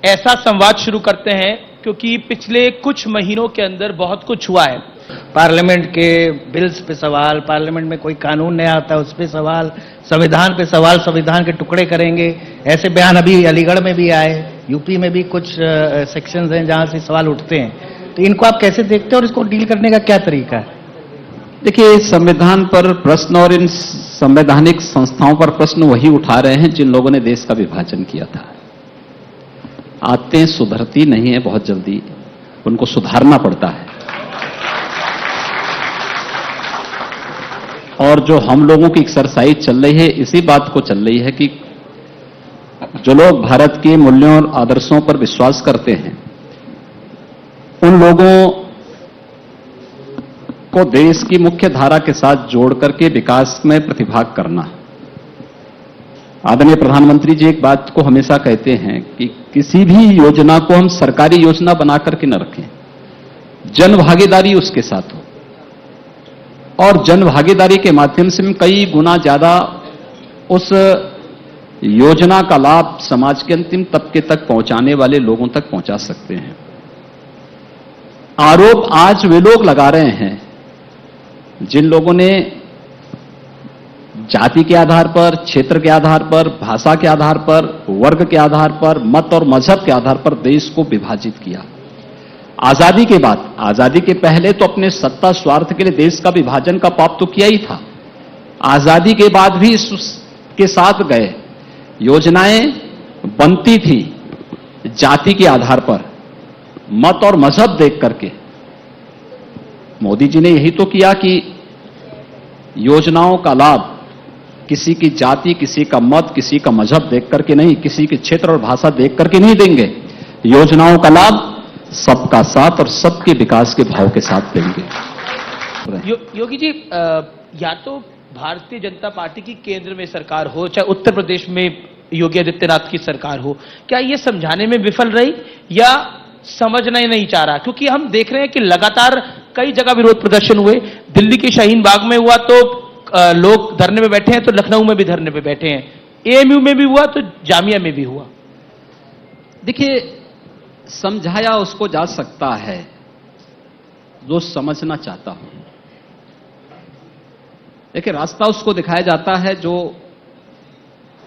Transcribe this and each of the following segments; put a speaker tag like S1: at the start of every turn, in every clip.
S1: ऐसा संवाद शुरू करते हैं क्योंकि पिछले कुछ महीनों के अंदर बहुत कुछ हुआ है।
S2: पार्लियामेंट के बिल्स पे सवाल, पार्लियामेंट में कोई कानून नहीं आता उस पे सवाल, संविधान पे सवाल, संविधान के टुकड़े करेंगे, ऐसे बयान अभी अलीगढ़ में भी आए, यूपी में भी कुछ सेक्शंस हैं जहां से सवाल उठते हैं। तो इनको आप कैसे देखते हैं और इसको डील करने का क्या तरीका है?
S3: देखिए, संविधान पर प्रश्न और इन संवैधानिक संस्थाओं पर प्रश्न वही उठा रहे हैं जिन लोगों ने देश का विभाजन किया था। आदतें सुधरती नहीं है बहुत जल्दी, उनको सुधारना पड़ता है। और जो हम लोगों की एक्सरसाइज चल रही है इसी बात को चल रही है कि जो लोग भारत के मूल्यों और आदर्शों पर विश्वास करते हैं उन लोगों को देश की मुख्य धारा के साथ जोड़ करके विकास में प्रतिभाग करना। आदरणीय प्रधानमंत्री जी एक बात को हमेशा कहते हैं कि किसी भी योजना को हम सरकारी योजना बना करके न रखें, जन भागीदारी उसके साथ हो और जन भागीदारी के माध्यम से हम कई गुना ज्यादा उस योजना का लाभ समाज के अंतिम तबके तक पहुंचाने वाले लोगों तक पहुंचा सकते हैं। आरोप आज वे लोग लगा रहे हैं जिन लोगों ने जाति के आधार पर, क्षेत्र के आधार पर, भाषा के आधार पर, वर्ग के आधार पर, मत और मजहब के आधार पर देश को विभाजित किया। आजादी के बाद, आजादी के पहले तो अपने सत्ता स्वार्थ के लिए देश का विभाजन का पाप तो किया ही था। आजादी के बाद भी इसके साथ गए योजनाएं बनती थी जाति के आधार पर, मत और मजहब देख करके। मोदी जी ने यही तो किया कि योजनाओं का लाभ किसी की जाति, किसी का मत, किसी का मजहब देख करके नहीं, किसी के क्षेत्र और भाषा देख करके नहीं देंगे। योजनाओं का लाभ सबका साथ और सबके विकास के भाव के साथ देंगे।
S1: योगी जी, या तो भारतीय जनता पार्टी की केंद्र में सरकार हो, चाहे उत्तर प्रदेश में योगी आदित्यनाथ की सरकार हो, क्या ये समझाने में विफल रही या समझना ही नहीं चाह रहा? क्योंकि हम देख रहे हैं कि लगातार कई जगह विरोध प्रदर्शन हुए। दिल्ली के शाहीन बाग में हुआ तो लोग धरने में बैठे हैं, तो लखनऊ में भी धरने पे बैठे हैं, एएमयू में भी हुआ तो जामिया में भी हुआ।
S3: देखिए, समझाया उसको जा सकता है जो समझना चाहता हो। देखिए, रास्ता उसको दिखाया जाता है जो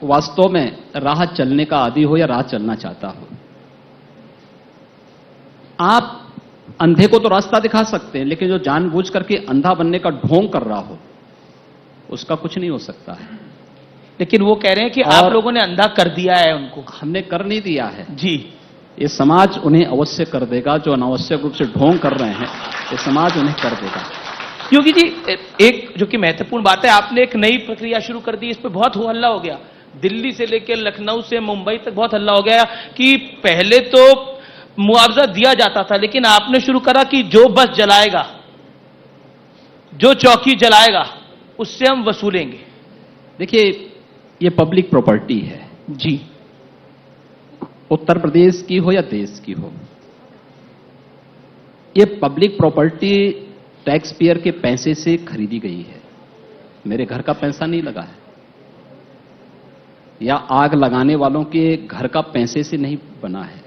S3: वास्तव में राह चलने का आदी हो या राह चलना चाहता हो। आप अंधे को तो रास्ता दिखा सकते हैं, लेकिन जो जानबूझ करके अंधा बनने का ढोंग कर रहा हो उसका कुछ नहीं हो सकता है।
S1: लेकिन वो कह रहे हैं कि आप लोगों ने अंधा कर दिया है उनको।
S3: हमने कर नहीं दिया है
S1: जी,
S3: ये समाज उन्हें अवश्य कर देगा। जो अनावश्यक रूप से ढोंग कर रहे हैं ये समाज उन्हें कर देगा।
S1: योगी जी, एक जो कि महत्वपूर्ण बात है, आपने एक नई प्रक्रिया शुरू कर दी। इस पर बहुत हो हल्ला हो गया, दिल्ली से लेकर लखनऊ से मुंबई तक बहुत हल्ला हो गया कि पहले तो मुआवजा दिया जाता था, लेकिन आपने शुरू करा कि जो बस जलाएगा, जो चौकी जलाएगा, उससे हम वसूलेंगे।
S3: देखिए, ये पब्लिक प्रॉपर्टी है
S1: जी,
S3: उत्तर प्रदेश की हो या देश की हो। ये पब्लिक प्रॉपर्टी टैक्स पेयर के पैसे से खरीदी गई है। मेरे घर का पैसा नहीं लगा है या आग लगाने वालों के घर का पैसे से नहीं बना है।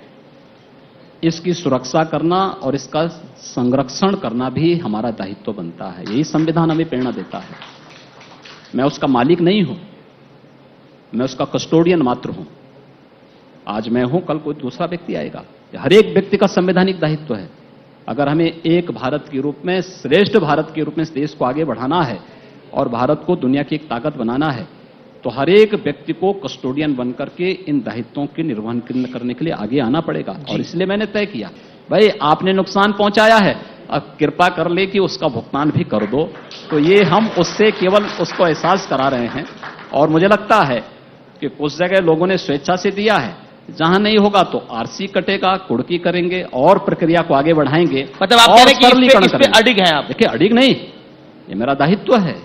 S3: इसकी सुरक्षा करना और इसका संरक्षण करना भी हमारा दायित्व बनता है। यही संविधान हमें प्रेरणा देता है। मैं उसका मालिक नहीं हूं, मैं उसका कस्टोडियन मात्र हूं। आज मैं हूं, कल कोई दूसरा व्यक्ति आएगा। हर एक व्यक्ति का संवैधानिक दायित्व है। अगर हमें एक भारत के रूप में, श्रेष्ठ भारत के रूप में इस देश को आगे बढ़ाना है और भारत को दुनिया की एक ताकत बनाना है, तो हर एक व्यक्ति को कस्टोडियन बनकर के इन दायित्वों के निर्वहन करने के लिए आगे आना पड़ेगा। और इसलिए मैंने तय किया, भाई आपने नुकसान पहुंचाया है, अब कृपा कर ले कि उसका भुगतान भी कर दो। तो ये हम उससे केवल उसको एहसास करा रहे हैं। और मुझे लगता है कि कुछ जगह लोगों ने स्वेच्छा से दिया है, जहां नहीं होगा तो आरसी कटेगा, कुड़की करेंगे और प्रक्रिया को आगे बढ़ाएंगे।
S1: मतलब आप कह रहे हैं कि इस पे अडिग हैं आप?
S3: देखिए, अडिग नहीं, ये मेरा दायित्व है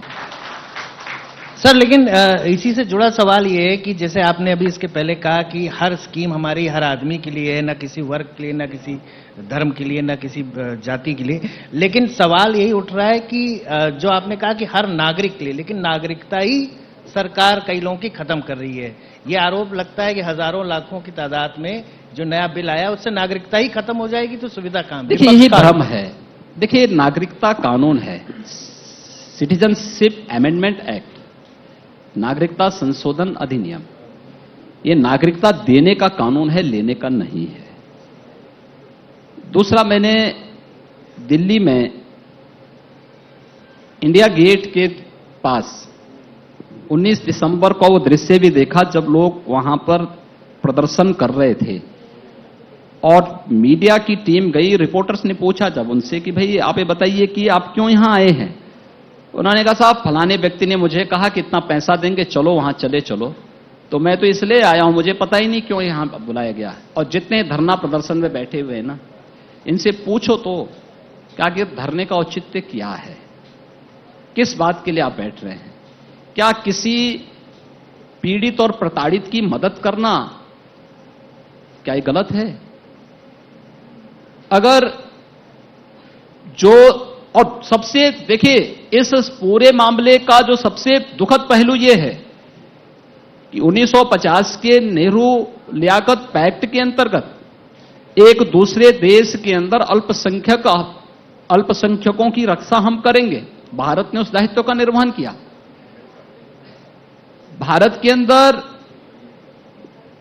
S2: सर। लेकिन इसी से जुड़ा सवाल ये है कि जैसे आपने अभी इसके पहले कहा कि हर स्कीम हमारी हर आदमी के लिए है, न किसी वर्ग के लिए, न किसी धर्म के लिए, न किसी जाति के लिए। लेकिन सवाल यही उठ रहा है कि जो आपने कहा कि हर नागरिक के लिए, लेकिन नागरिकता ही सरकार कई लोगों की खत्म कर रही है। ये आरोप लगता है कि हजारों लाखों की तादाद में जो नया बिल आया उससे नागरिकता ही खत्म हो जाएगी, तो सुविधा कहां?
S3: देखिए यही भ्रम है। देखिए नागरिकता कानून है, सिटीजनशिप अमेंडमेंट एक्ट, नागरिकता संशोधन अधिनियम, ये नागरिकता देने का कानून है, लेने का नहीं है। दूसरा, मैंने दिल्ली में इंडिया गेट के पास 19 दिसंबर को वो दृश्य भी देखा जब लोग वहां पर प्रदर्शन कर रहे थे और मीडिया की टीम गई, रिपोर्टर्स ने पूछा जब उनसे कि भाई आप ये बताइए कि आप क्यों यहां आए हैं। उन्होंने कहा साहब फलाने व्यक्ति ने मुझे कहा कि इतना पैसा देंगे, चलो वहां चले चलो, तो मैं तो इसलिए आया हूं, मुझे पता ही नहीं क्यों यहां बुलाया गया है। और जितने धरना प्रदर्शन में बैठे हुए हैं ना, इनसे पूछो तो क्या कि धरने का औचित्य क्या है, किस बात के लिए आप बैठ रहे हैं? क्या किसी पीड़ित और प्रताड़ित की मदद करना क्या ये गलत है? अगर जो, और सबसे देखिए इस पूरे मामले का जो सबसे दुखद पहलू यह है कि 1950 के नेहरू लियाकत पैक्ट के अंतर्गत एक दूसरे देश के अंदर अल्पसंख्यकों की रक्षा हम करेंगे, भारत ने उस दायित्व का निर्वहन किया। भारत के अंदर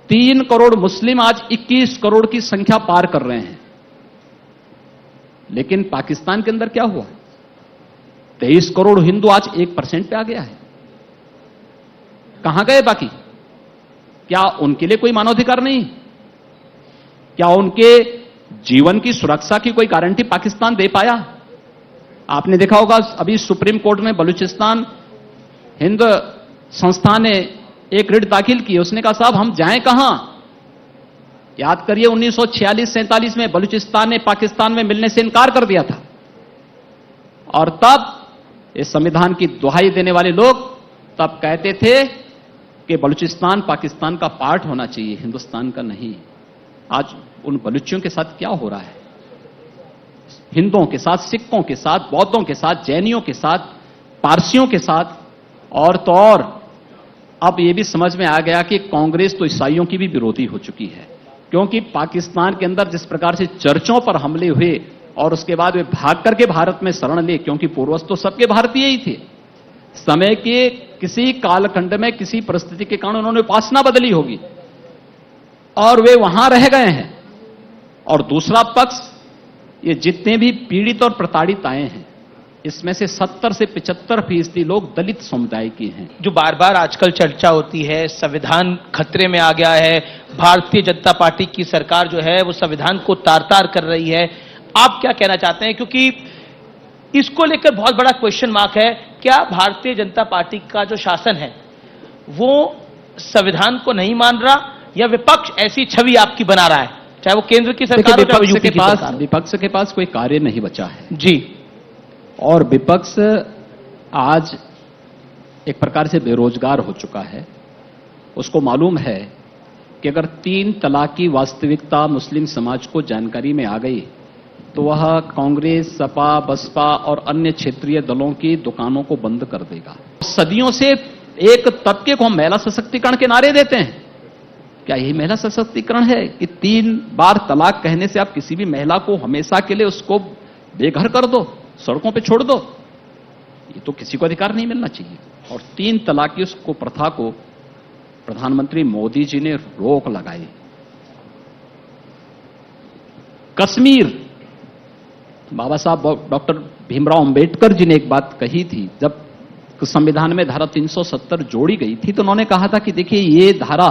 S3: 3 करोड़ मुस्लिम आज 21 करोड़ की संख्या पार कर रहे हैं, लेकिन पाकिस्तान के अंदर क्या हुआ? 23 करोड़ हिंदू आज 1% पे आ गया है। कहां गए बाकी? क्या उनके लिए कोई मानवाधिकार नहीं? क्या उनके जीवन की सुरक्षा की कोई गारंटी पाकिस्तान दे पाया? आपने देखा होगा अभी सुप्रीम कोर्ट में बलूचिस्तान हिंद संस्था ने एक रिट दाखिल की, उसने कहा साहब हम जाएं कहां? याद करिए 1946-47 में बलूचिस्तान ने पाकिस्तान में मिलने से इनकार कर दिया था, और तब इस संविधान की दुहाई देने वाले लोग तब कहते थे कि बलूचिस्तान पाकिस्तान का पार्ट होना चाहिए, हिंदुस्तान का नहीं। आज उन बलूचियों के साथ क्या हो रहा है? हिंदुओं के साथ, सिखों के साथ, बौद्धों के साथ, जैनियों के साथ, पारसियों के साथ, और तो और अब यह भी समझ में आ गया कि कांग्रेस तो ईसाइयों की भी विरोधी हो चुकी है, क्योंकि पाकिस्तान के अंदर जिस प्रकार से चर्चों पर हमले हुए और उसके बाद वे भाग करके भारत में शरण लिए, क्योंकि पूर्वज तो सबके भारतीय ही थे। समय के किसी कालखंड में किसी परिस्थिति के कारण उन्होंने उपासना बदली होगी और वे वहां रह गए हैं। और दूसरा पक्ष, ये जितने भी पीड़ित और प्रताड़ित आए हैं, इसमें से 70 से 75% लोग दलित समुदाय के हैं।
S1: जो बार बार आजकल चर्चा होती है, संविधान खतरे में आ गया है, भारतीय जनता पार्टी की सरकार जो है वो संविधान को तार-तार कर रही है, आप क्या कहना चाहते हैं? क्योंकि इसको लेकर बहुत बड़ा क्वेश्चन मार्क है, क्या भारतीय जनता पार्टी का जो शासन है वो संविधान को नहीं मान रहा, या विपक्ष ऐसी छवि आपकी बना रहा है, चाहे वो केंद्र की सरकार हो, चाहे वो यूपी की सरकार हो?
S3: विपक्ष के पास कोई कार्य नहीं बचा है
S1: जी,
S3: और विपक्ष आज एक प्रकार से बेरोजगार हो चुका है। उसको मालूम है कि अगर 3 तलाक की वास्तविकता मुस्लिम समाज को जानकारी में आ गई तो वह कांग्रेस, सपा, बसपा और अन्य क्षेत्रीय दलों की दुकानों को बंद कर देगा। सदियों से एक तबके को हम महिला सशक्तिकरण के नारे देते हैं, क्या यही महिला सशक्तिकरण है कि 3 बार तलाक कहने से आप किसी भी महिला को हमेशा के लिए उसको बेघर कर दो, सड़कों पे छोड़ दो? ये तो किसी को अधिकार नहीं मिलना चाहिए। और 3 तलाक की उसको प्रथा को प्रधानमंत्री मोदी जी ने रोक लगाई। कश्मीर, बाबा साहब डॉक्टर भीमराव अंबेडकर जी ने एक बात कही थी, जब संविधान में धारा 370 जोड़ी गई थी तो उन्होंने कहा था कि देखिए ये धारा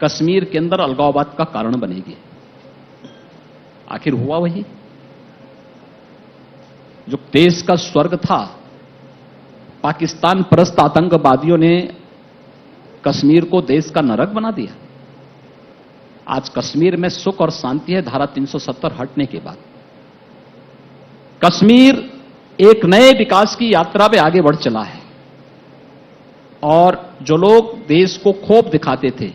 S3: कश्मीर के अंदर अलगाववाद का कारण बनेगी। आखिर हुआ वही, जो देश का स्वर्ग था, पाकिस्तान परस्त आतंकवादियों ने कश्मीर को देश का नरक बना दिया। आज कश्मीर में सुख और शांति है धारा 370 हटने के बाद। कश्मीर एक नए विकास की यात्रा पे आगे बढ़ चला है, और जो लोग देश को खोप दिखाते थे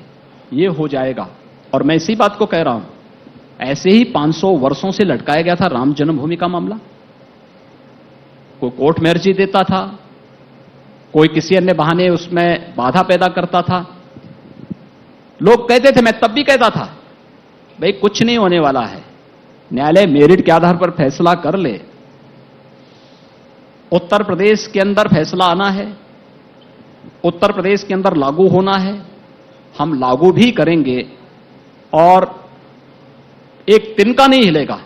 S3: ये हो जाएगा। और मैं इसी बात को कह रहा हूं, ऐसे ही 500 वर्षों से लटकाया गया था राम जन्मभूमि का मामला। कोई कोर्ट में अर्जी देता था, कोई किसी अन्य बहाने उसमें बाधा पैदा करता था, लोग कहते थे, मैं तब भी कहता था, भाई कुछ नहीं होने वाला है, न्यायालय मेरिट के आधार पर फैसला कर ले। उत्तर प्रदेश के अंदर फैसला आना है, उत्तर प्रदेश के अंदर लागू होना है, हम लागू भी करेंगे और एक तिनका नहीं हिलेगा।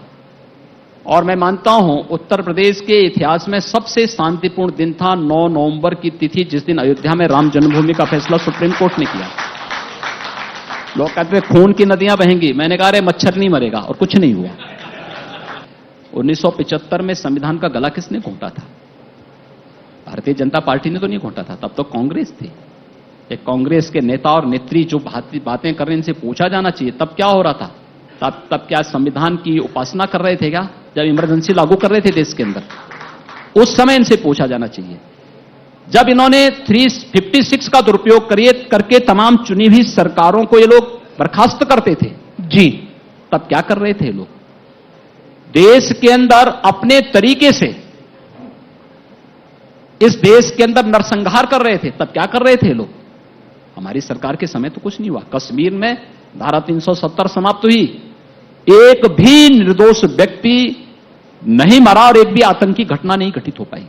S3: और मैं मानता हूं उत्तर प्रदेश के इतिहास में सबसे शांतिपूर्ण दिन था 9 नवंबर की तिथि, जिस दिन अयोध्या में राम जन्मभूमि का फैसला सुप्रीम कोर्ट ने किया। लोग कहते थे खून की नदियां बहेंगी, मैंने कहा अरे मच्छर नहीं मरेगा, और कुछ नहीं हुआ। 1975 में संविधान का गला किसने घोंटा था? भारतीय जनता पार्टी ने तो नहीं घोंटा था, तब तो कांग्रेस थी। एक कांग्रेस के नेता और नेत्री जो बातें कर रहे हैं, इनसे पूछा जाना चाहिए तब क्या हो रहा था। तब क्या संविधान की उपासना कर रहे थे क्या, जब इमरजेंसी लागू कर रहे थे देश के अंदर? उस समय इनसे पूछा जाना चाहिए। जब इन्होंने 356 का दुरुपयोग करके तमाम चुनी हुई सरकारों को ये लोग बर्खास्त करते थे जी, तब क्या कर रहे थे लोग? देश के अंदर अपने तरीके से इस देश के अंदर नरसंहार कर रहे थे, तब क्या कर रहे थे लोग? हमारी सरकार के समय तो कुछ नहीं हुआ। कश्मीर में धारा 370 समाप्त हुई, एक भी निर्दोष व्यक्ति नहीं मरा और एक भी आतंकी घटना नहीं घटित हो पाई।